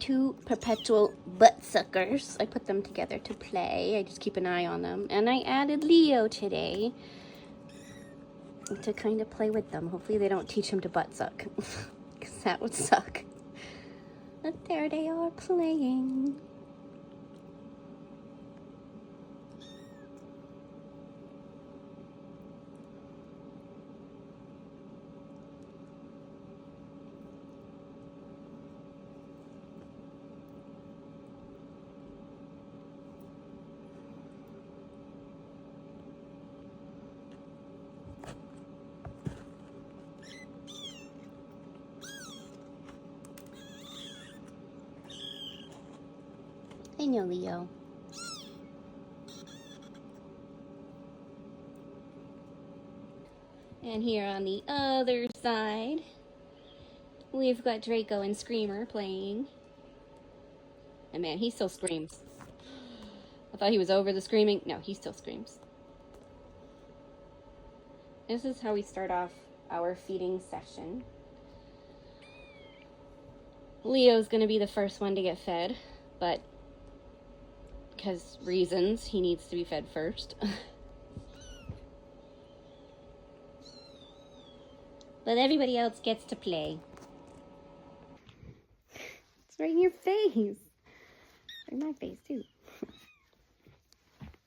two perpetual butt suckers. I put them together to play. I just keep an eye on them. And I added Leo today to kind of play with them. Hopefully they don't teach him to butt suck, because that would suck. But there they are playing. I know, Leo. And here on the other side, we've got Draco and Screamer playing. And man, he still screams. I thought he was over the screaming. No, he still screams. This is how we start off our feeding session. Leo's gonna be the first one to get fed, but because reasons, he needs to be fed first. But everybody else gets to play. It's right in your face. Right in my face, too.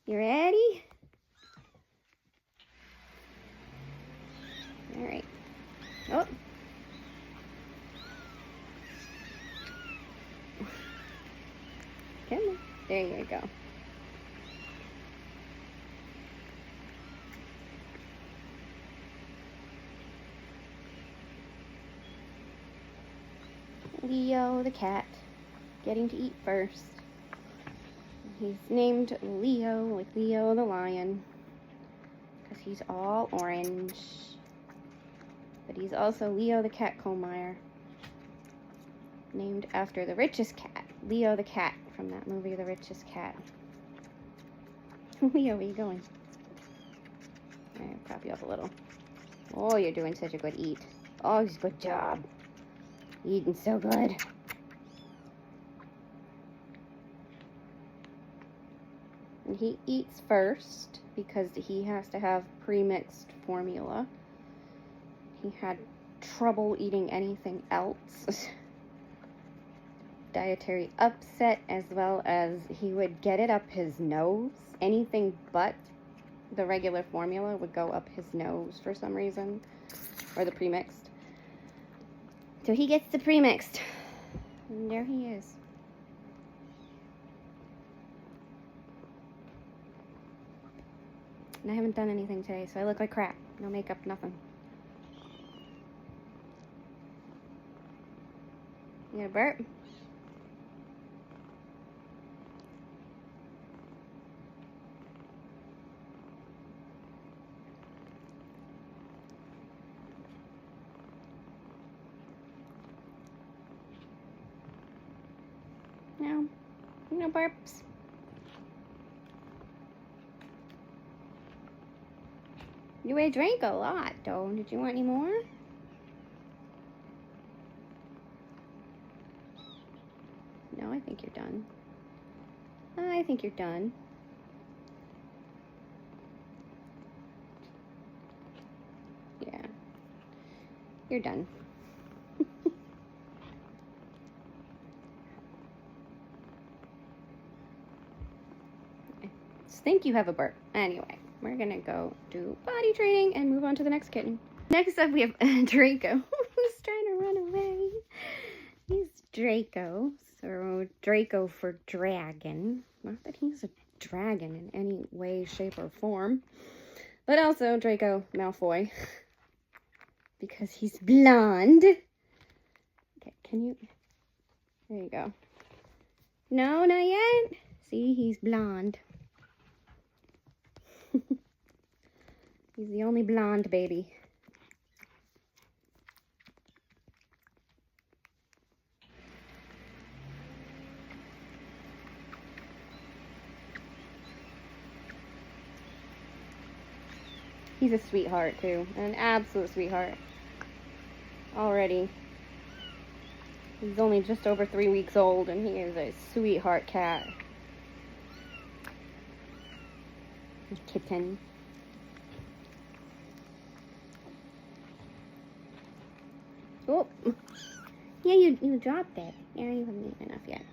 You ready? All right. Oh. Come on. There you go. Leo the cat getting to eat first. He's named Leo, like Leo the lion, because he's all orange. But he's also Leo the Catcombire, named after the richest cat, Leo the cat from that movie, The Richest Cat. Leo, where are you going? Alright, prop you up a little. Oh, you're doing such a good eat. Oh, good job. Eating so good. And he eats first because he has to have pre-mixed formula. He had trouble eating anything else. Dietary upset, as well as he would get it up his nose. Anything but the regular formula would go up his nose for some reason, or the premixed. So he gets the premixed, and there he is. And I haven't done anything today, so I look like crap. No makeup, nothing. You gonna burp? No. No burps. You ate drink a lot, though. Did you want any more? No, I think you're done. I think you're done. Yeah. You're done. I think you have a burp. Anyway, we're gonna go do potty training and move on to the next kitten. Next up, we have Draco, who's trying to run away. He's Draco, so Draco for dragon. Not that he's a dragon in any way, shape, or form, but also Draco Malfoy, because he's blonde. Okay, can you? There you go. No, not yet. See, he's blonde. He's the only blonde baby. He's a sweetheart, too. An absolute sweetheart. Already. He's only just over 3 weeks old, and he is a sweetheart cat. A kitten. Oh, yeah, you dropped it. Yeah, you haven't eaten enough yet.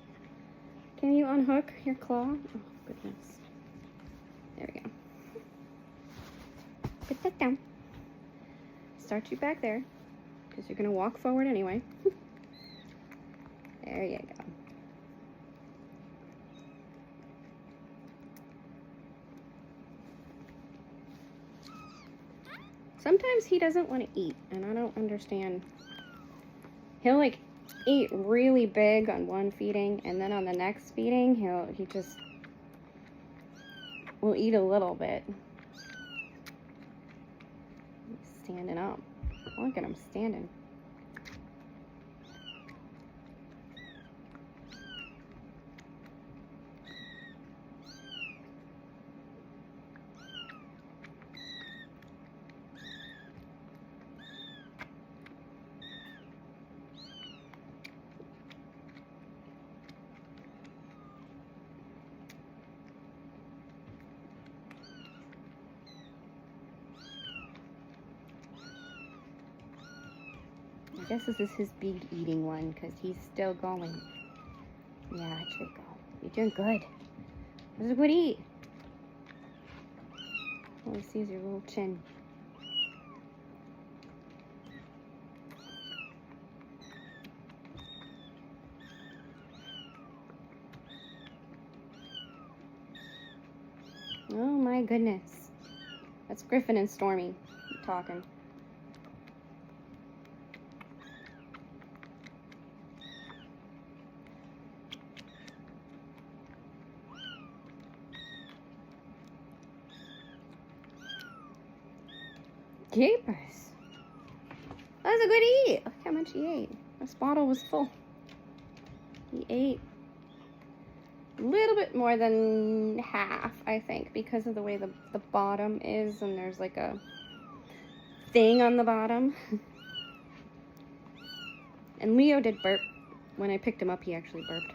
Can you unhook your claw? Oh, goodness. There we go. Put that down. Start you back there, because you're going to walk forward anyway. There you go. Sometimes he doesn't want to eat, and I don't understand. He'll like eat really big on one feeding, and then on the next feeding, he just will eat a little bit. He's standing up. Look at him standing. I guess this is his big eating one, because he's still going. Yeah, Draco. You're doing good. This is a good eat. All I see is your little chin. Oh my goodness. That's Griffin and Stormy talking. Jeepers. That was a good eat. Look how much he ate. This bottle was full. He ate a little bit more than half, I think, because of the way the bottom is, and there's like a thing on the bottom. And Leo did burp. When I picked him up, he actually burped.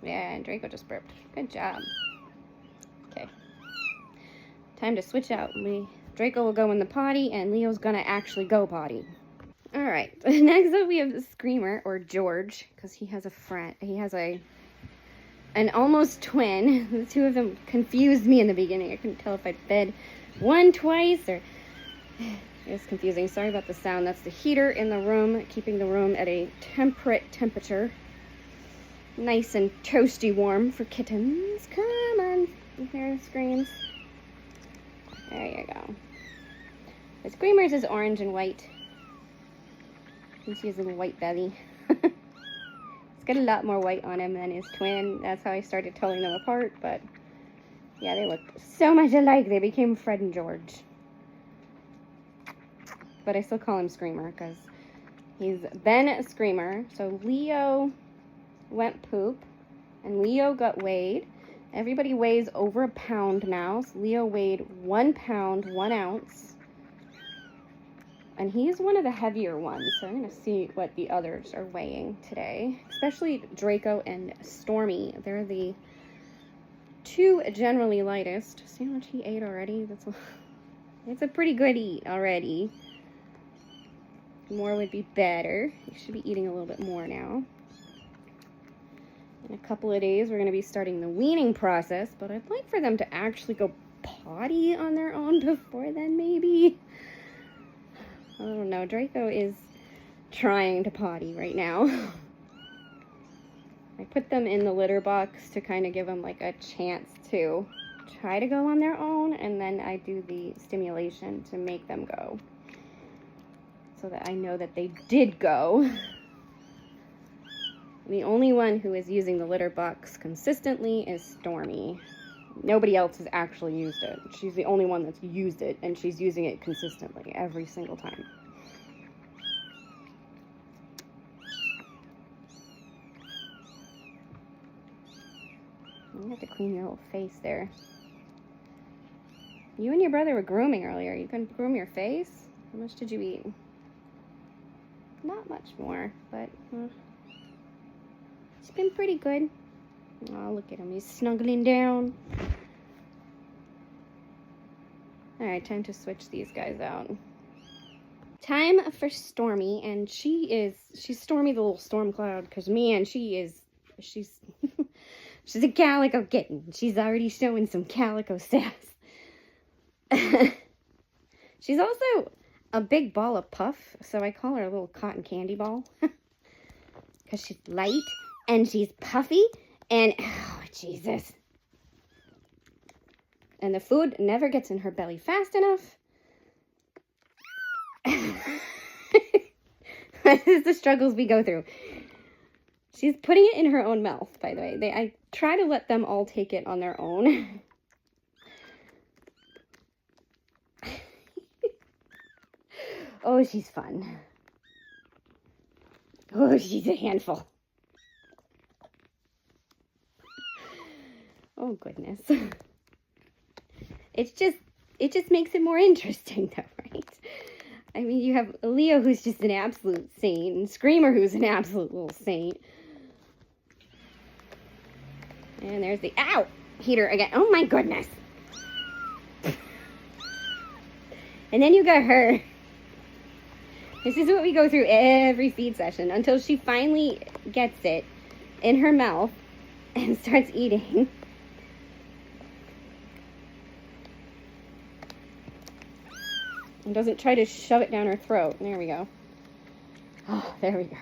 Yeah, and Draco just burped. Good job. Okay. Time to switch out. Draco will go in the potty, and Leo's gonna actually go potty. All right. Next up, we have the Screamer, or George, because he has a friend. He has an almost twin. The two of them confused me in the beginning. I couldn't tell if I'd fed one twice, or it was confusing. Sorry about the sound. That's the heater in the room, keeping the room at a temperate temperature. Nice and toasty warm for kittens. Come on. There screams. There you go. The Screamer's is orange and white. You can see his little white belly. He's got a lot more white on him than his twin. That's how I started telling them apart, but yeah, they look so much alike. They became Fred and George. But I still call him Screamer because he's been a Screamer. So Leo went poop, and Leo got weighed. Everybody weighs over a pound now. So Leo weighed 1 pound, 1 ounce. And he's one of the heavier ones. So I'm going to see what the others are weighing today. Especially Draco and Stormy. They're the two generally lightest. See how much he ate already? It's a pretty good eat already. More would be better. He should be eating a little bit more now. In a couple of days, we're going to be starting the weaning process, but I'd like for them to actually go potty on their own before then, maybe. I don't know. Draco is trying to potty right now. I put them in the litter box to kind of give them like a chance to try to go on their own, and then I do the stimulation to make them go, so that I know that they did go. The only one who is using the litter box consistently is Stormy. Nobody else has actually used it. She's the only one that's used it, and she's using it consistently every single time. You have to clean your little face there. You and your brother were grooming earlier. You couldn't groom your face? How much did you eat? Not much more, but it's been pretty good. Oh, look at him. He's snuggling down. Alright, time to switch these guys out. Time for Stormy, and she's Stormy the little storm cloud, because man, she's she's a calico kitten. She's already showing some calico sass. She's also a big ball of puff, so I call her a little cotton candy ball. Because she's light, and she's puffy, and oh, Jesus. And the food never gets in her belly fast enough. This is the struggles we go through. She's putting it in her own mouth, by the way. I try to let them all take it on their own. Oh, she's fun. Oh, she's a handful. Oh, goodness. It just makes it more interesting, though, right? I mean, you have Leo, who's just an absolute saint, and Screamer, who's an absolute little saint. And there's the, ow, heater again. Oh, my goodness. And then you got her. This is what we go through every feed session until she finally gets it in her mouth and starts eating. And doesn't try to shove it down her throat. There we go. Oh, there we go.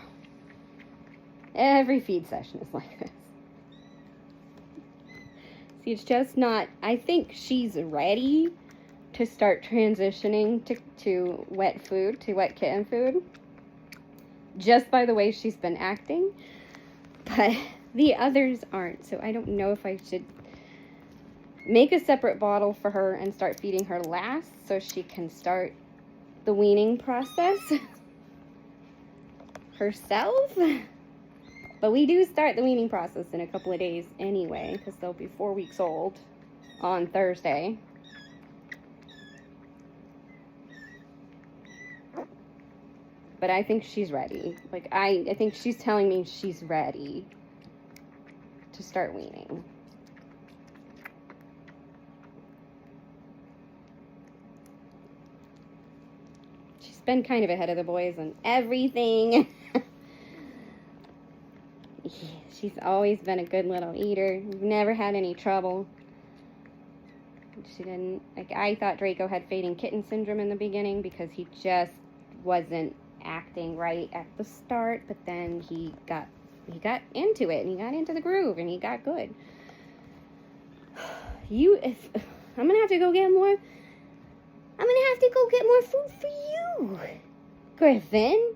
Every feed session is like this. See, it's just not, I think she's ready to start transitioning to wet food, to wet kitten food. Just by the way she's been acting. But the others aren't. So I don't know if I should make a separate bottle for her and start feeding her last so she can start the weaning process herself. But we do start the weaning process in a couple of days anyway, because they'll be 4 weeks old on Thursday. But I think she's ready. Like, I think she's telling me she's ready to start weaning. She's been kind of ahead of the boys on everything. She's always been a good little eater. We've never had any trouble. She didn't, like, I thought Draco had fading kitten syndrome in the beginning because he just wasn't acting right at the start, but then he got into it, and he got into the groove, and he got good. I'm gonna have to go get more food for you, Griffin.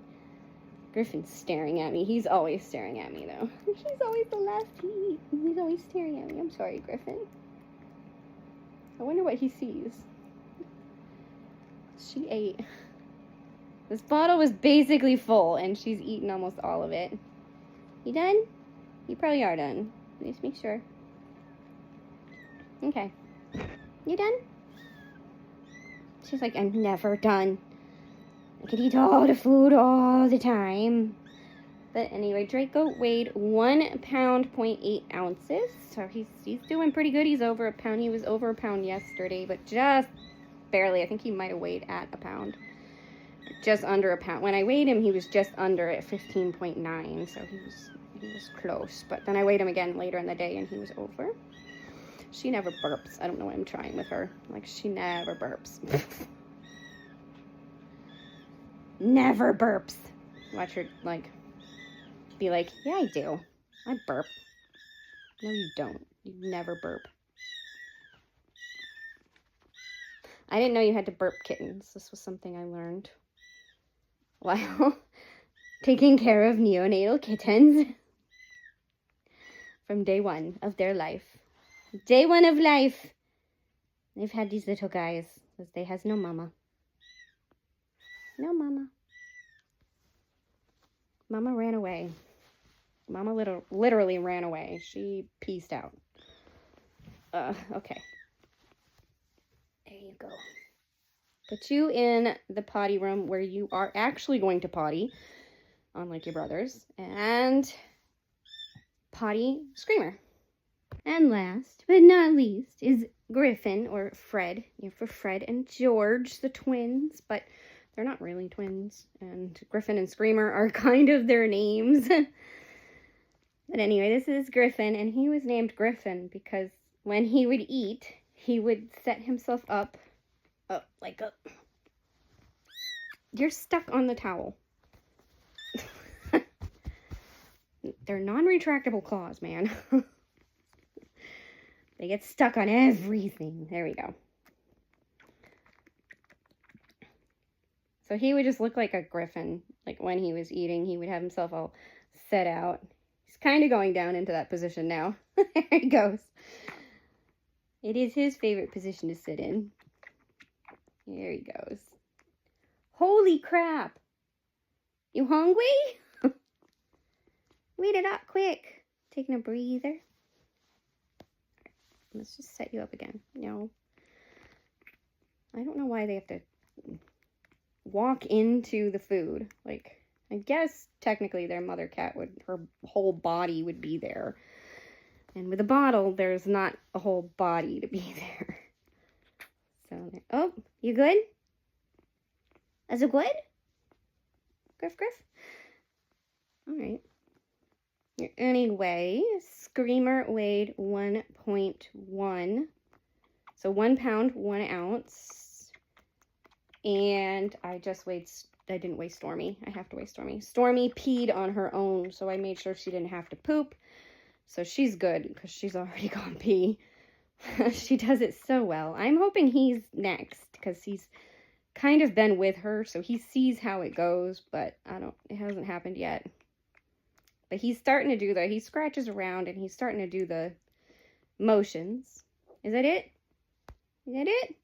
Griffin's staring at me. He's always staring at me, though. He's always the last to eat. He's always staring at me. I'm sorry, Griffin. I wonder what he sees. She ate. This bottle was basically full, and she's eaten almost all of it. You done? You probably are done. Just make sure. Okay. You done? She's like, I'm never done. I could eat all the food all the time. But anyway, Draco weighed 1 pound, 0.8 ounces. So he's doing pretty good. He's over a pound. He was over a pound yesterday, but just barely. I think he might have weighed at a pound. Just under a pound. When I weighed him, he was just under at 15.9. So he was close. But then I weighed him again later in the day, and he was over. She never burps. I don't know what I'm trying with her. Like, she never burps. Never burps. Watch her, like, be like, yeah, I do. I burp. No, you don't. You never burp. I didn't know you had to burp kittens. This was something I learned while taking care of neonatal kittens from day one of their life. Day one of life. They've had these little guys because they has no mama. No mama. Mama ran away. Mama literally ran away. She peaced out. Okay. There you go. Put you in the potty room where you are actually going to potty. unlike your brothers. And Potty Screamer. And last but not least is Griffin, or Fred. You know, for Fred and George, the twins, but they're not really twins. And Griffin and Screamer are kind of their names. But anyway, this is Griffin, and he was named Griffin because when he would eat, he would set himself up, like a... You're stuck on the towel. They're non-retractable claws, man. They get stuck on everything. There we go. So he would just look like a griffin. Like when he was eating, he would have himself all set out. He's kind of going down into that position now. There he goes. It is his favorite position to sit in. There he goes. Holy crap. You hungry? Eat it up quick. Taking a breather. Let's just set you up again. No. I don't know why they have to walk into the food. Like, I guess technically their mother cat would, her whole body would be there. And with a bottle, there's not a whole body to be there. So, oh, you good? Is it good? Griff, Griff? Alright. Anyway, Screamer weighed 1.1. So 1 pound, 1 ounce. And I didn't weigh Stormy. I have to weigh Stormy. Stormy peed on her own, so I made sure she didn't have to poop. So she's good, because she's already gone pee. She does it so well. I'm hoping he's next, because he's kind of been with her, so he sees how it goes, but it hasn't happened yet. But he's starting to do he scratches around, and he's starting to do the motions. Is that it? Is that it?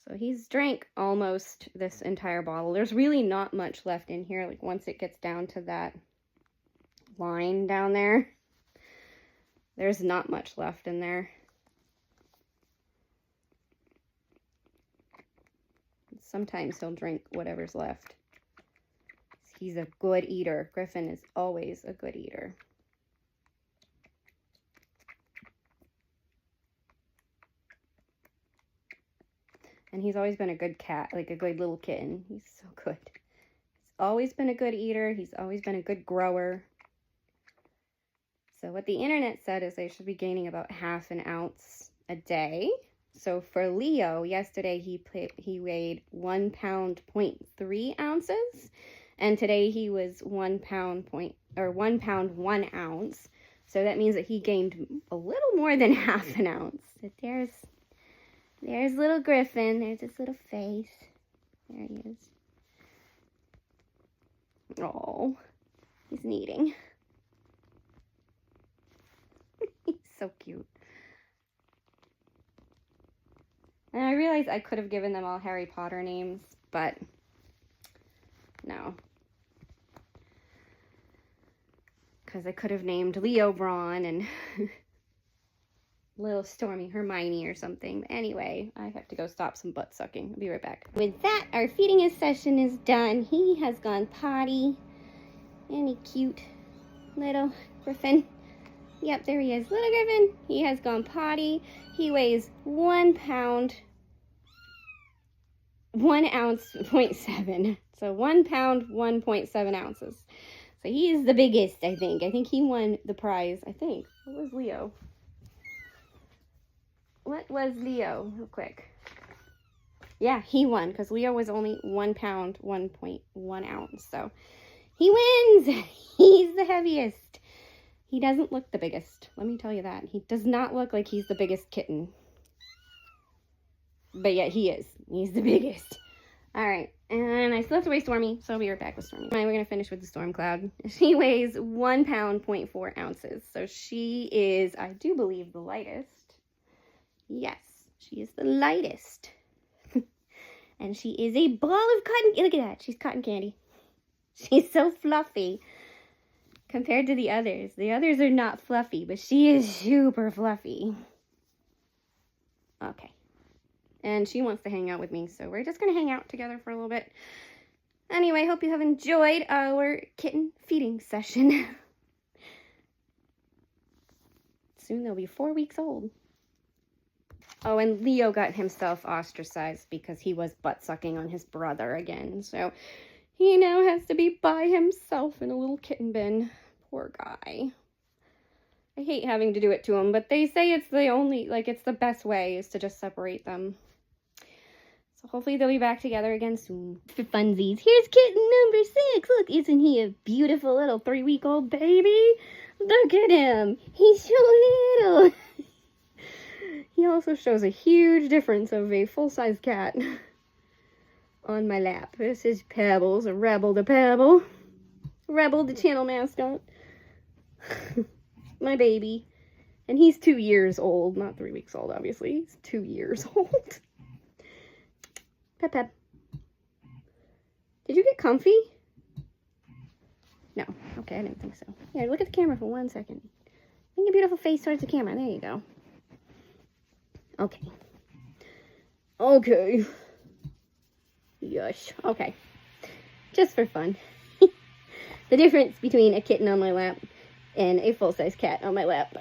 So he's drank almost this entire bottle. There's really not much left in here. Like once it gets down to that line down there, there's not much left in there. Sometimes he'll drink whatever's left. He's a good eater. Griffin is always a good eater. And he's always been a good cat, like a good little kitten. He's so good. He's always been a good eater. He's always been a good grower. So what the internet said is they should be gaining about ½ an ounce a day. So for Leo, yesterday he weighed 1 pound, 0.3 ounces. And today he was 1 pound, 1 ounce. So that means that he gained a little more than ½ an ounce. So there's little Griffin. There's his little face. There he is. Oh, he's kneading. He's so cute. And I realized I could have given them all Harry Potter names, but no. Because I could have named Leo Braun and Little Stormy Hermione or something. But anyway, I have to go stop some butt sucking. I'll be right back. With that, our feeding session is done. He has gone potty. Any cute little Griffin. Yep, there he is. Little Griffin. He has gone potty. He weighs 1 pound, 1 ounce, 0.7. So 1 pound, 1.7 ounces. So he is the biggest, I think. I think he won the prize. I think. What was Leo? What was Leo? Real quick. Yeah, he won because Leo was only 1 pound, 1.1 ounce. So he wins. He's the heaviest. He doesn't look the biggest. Let me tell you that. He does not look like he's the biggest kitten. But yet he is. He's the biggest. All right. And I still have to weigh Stormy, so I'll be right back with Stormy. We're going to finish with the Storm Cloud. She weighs 1 pound, 0.4 ounces. So she is, I do believe, the lightest. Yes, she is the lightest. And she is a ball of cotton. Look at that. She's cotton candy. She's so fluffy compared to the others. The others are not fluffy, but she is super fluffy. Okay. And she wants to hang out with me, so we're just going to hang out together for a little bit. Anyway, hope you have enjoyed our kitten feeding session. Soon they'll be 4 weeks old. Oh, and Leo got himself ostracized because he was butt-sucking on his brother again. So he now has to be by himself in a little kitten bin. Poor guy. I hate having to do it to him, but they say it's the only, like, it's the best way is to just separate them. So hopefully they'll be back together again soon. For funsies, here's kitten number 6. Look, isn't he a beautiful little 3-week-old baby? Look at him. He's so little. He also shows a huge difference of a full-size cat on my lap. This is Pebbles, a Rebel the Pebble. Rebel, the channel mascot. My baby. And he's 2 years old, not 3 weeks old, obviously. He's 2 years old. Pep, pep. Did you get comfy? No. Okay, I didn't think so. Yeah, look at the camera for 1 second. Make a beautiful face towards the camera. There you go. Okay. Okay. Yush. Okay. Just for fun. The difference between a kitten on my lap and a full-size cat on my lap.